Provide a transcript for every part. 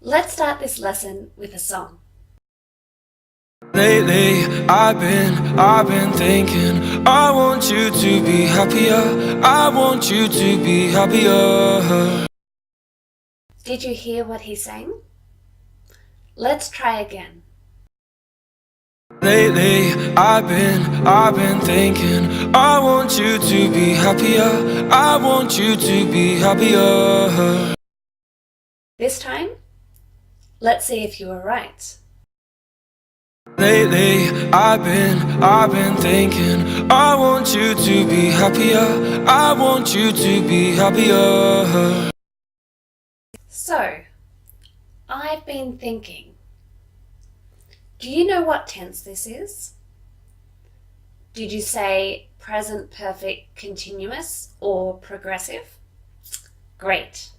Let's start this lesson with a song. Lately, I've been thinking, I want you to be happier. I want you to be happier. Did you hear what he sang? Let's try again. Lately, I've been thinking, I want you to be happier. I want you to be happier. This time, let's see if you were right. Lately, I've been thinking, I want you to be happier. I want you to be happier. So, I've been thinking. Do you know what tense this is? Did you say present perfect continuous or progressive? Great.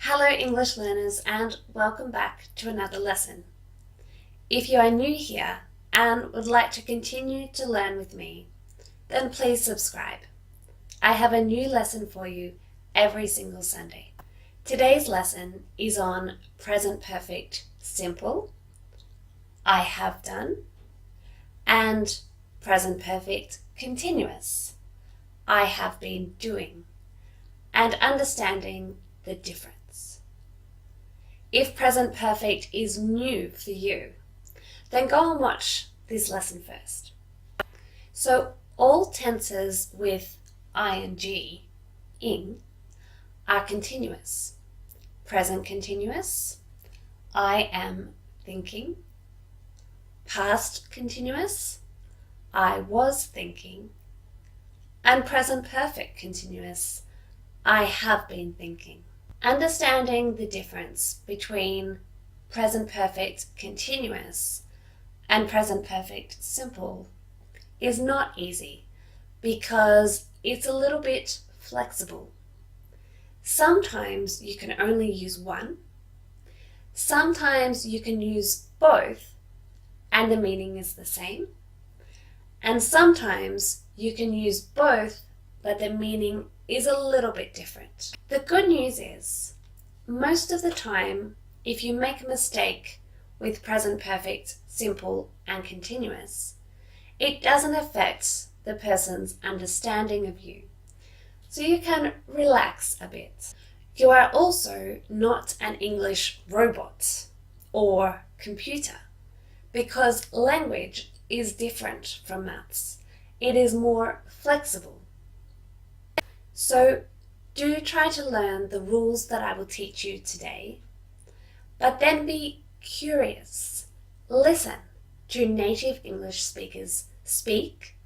Hello English learners and welcome back to another lesson. If you are new here and would like to continue to learn with me, then please subscribe. I have a new lesson for you every single Sunday. Today's lesson is on present perfect simple, I have done, and present perfect continuous, I have been doing, and understanding the difference. If present perfect is new for you, then go and watch this lesson first. So all tenses with ing are continuous. Present continuous, I am thinking. Past continuous, I was thinking. And present perfect continuous, I have been thinking. Understanding the difference between present perfect continuous and present perfect simple is not easy because it's a little bit flexible. Sometimes you can only use one. Sometimes you can use both and the meaning is the same. And sometimes you can use both but the meaning is a little bit different. The good news is, most of the time, if you make a mistake with present perfect, simple, and continuous, it doesn't affect the person's understanding of you. So you can relax a bit. You are also not an English robot or computer because language is different from maths. It is more flexible. So do try to learn the rules that I will teach you today, but then be curious. Listen to native English speakers speak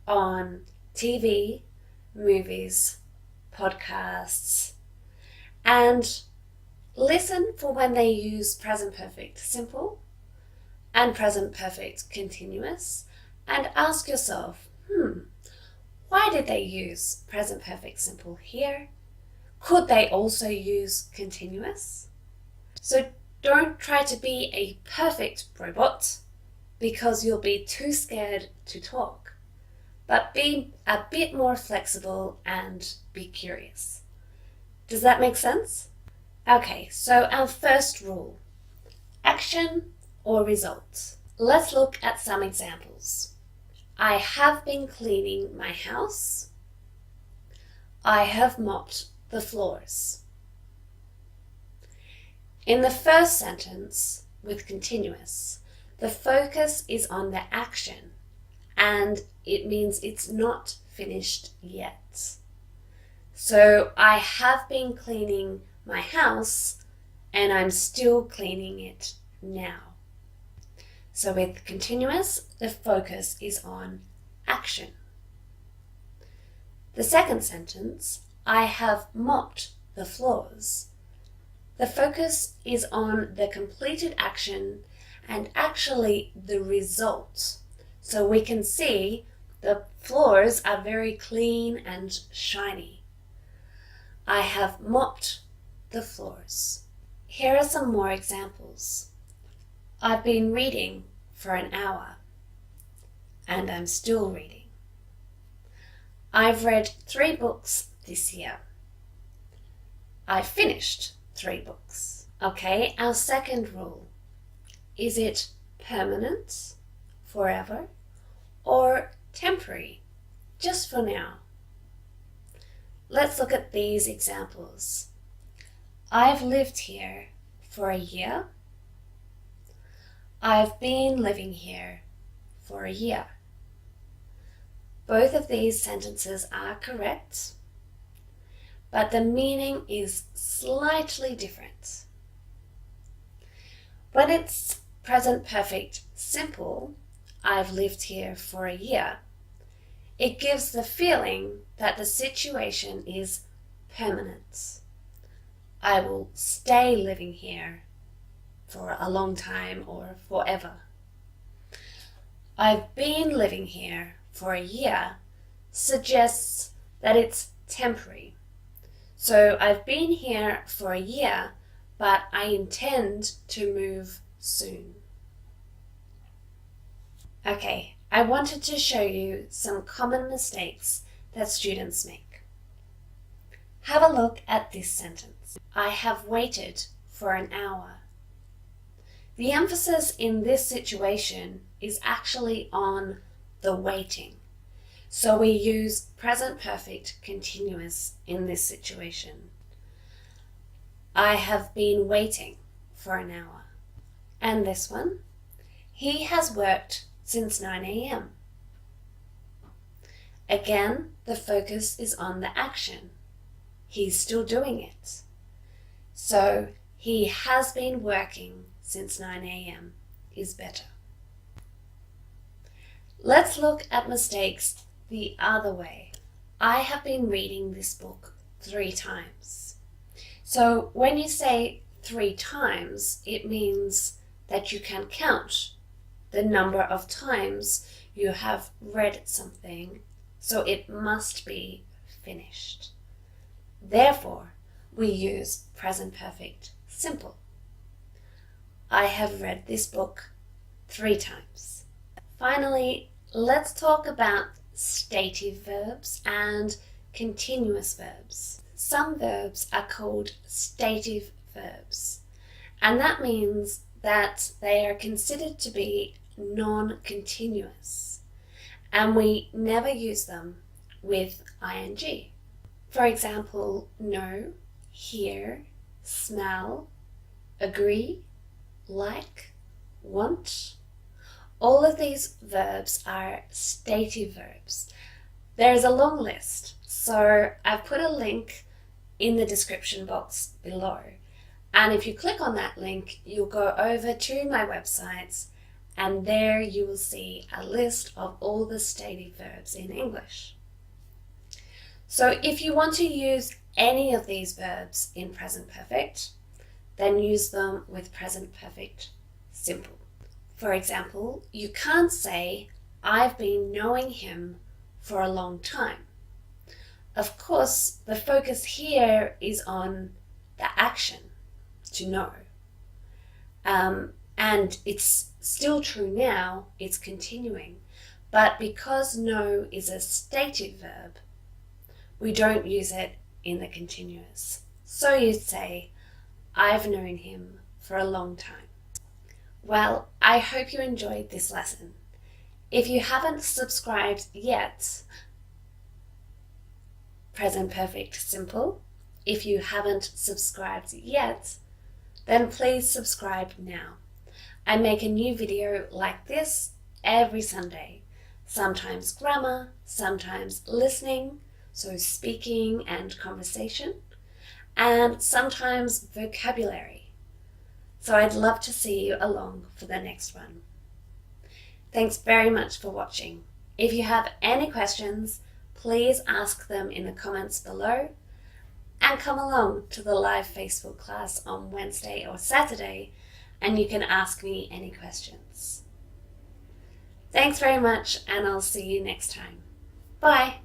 on TV, movies, podcasts, and listen for when they use present perfect simple and present perfect continuous and ask yourself, why did they use present perfect simple here? Could they also use continuous? So don't try to be a perfect robot because you'll be too scared to talk, but be a bit more flexible and be curious. Does that make sense? Okay, so our first rule, action or result. Let's look at some examples. I have been cleaning my house. I have mopped the floors. In the first sentence, with continuous, the focus is on the action, and it means it's not finished yet. So I have been cleaning my house, and I'm still cleaning it now. So with continuous, the focus is on action. The second sentence, I have mopped the floors. The focus is on the completed action and actually the result. So we can see the floors are very clean and shiny. I have mopped the floors. Here are some more examples. I've been reading for an hour and I'm still reading. I've read 3 books this year. I finished 3 books. Okay, our second rule. Is it permanent, forever, or temporary, just for now? Let's look at these examples. I've lived here for a year. I've been living here for a year. Both of these sentences are correct, but the meaning is slightly different. When it's present perfect simple, I've lived here for a year, it gives the feeling that the situation is permanent. I will stay living here for a long time or forever. I've been living here for a year suggests that it's temporary. So I've been here for a year, but I intend to move soon. Okay, I wanted to show you some common mistakes that students make. Have a look at this sentence. I have waited for an hour. The emphasis in this situation is actually on the waiting. So we use present perfect continuous in this situation. I have been waiting for an hour. And this one, he has worked since 9 a.m. Again, the focus is on the action. He's still doing it. So he has been working since 9 a.m. is better. Let's look at mistakes the other way. I have been reading this book 3 times. So when you say 3 times, it means that you can count the number of times you have read something, so it must be finished. Therefore, we use present perfect simple. I have read this book 3 times. Finally, let's talk about stative verbs and continuous verbs. Some verbs are called stative verbs, and that means that they are considered to be non-continuous, and we never use them with ing. For example, know, hear, smell, agree, like, want. All of these verbs are stative verbs. There's a long list, so I've put a link in the description box below. And if you click on that link, you'll go over to my website, and there you will see a list of all the stative verbs in English. So if you want to use any of these verbs in present perfect, then use them with present perfect simple. For example, you can't say, I've been knowing him for a long time. Of course, the focus here is on the action, to know. And it's still true now, it's continuing. But because know is a stative verb, we don't use it in the continuous. So you'd say, I've known him for a long time. Well, I hope you enjoyed this lesson. If you haven't subscribed yet, present perfect simple. If you haven't subscribed yet, then please subscribe now. I make a new video like this every Sunday. Sometimes grammar, sometimes listening, so speaking and conversation, and sometimes vocabulary. So I'd love to see you along for the next one. Thanks very much for watching. If you have any questions, please ask them in the comments below, and come along to the live Facebook class on Wednesday or Saturday, and you can ask me any questions. Thanks very much, and I'll see you next time. Bye.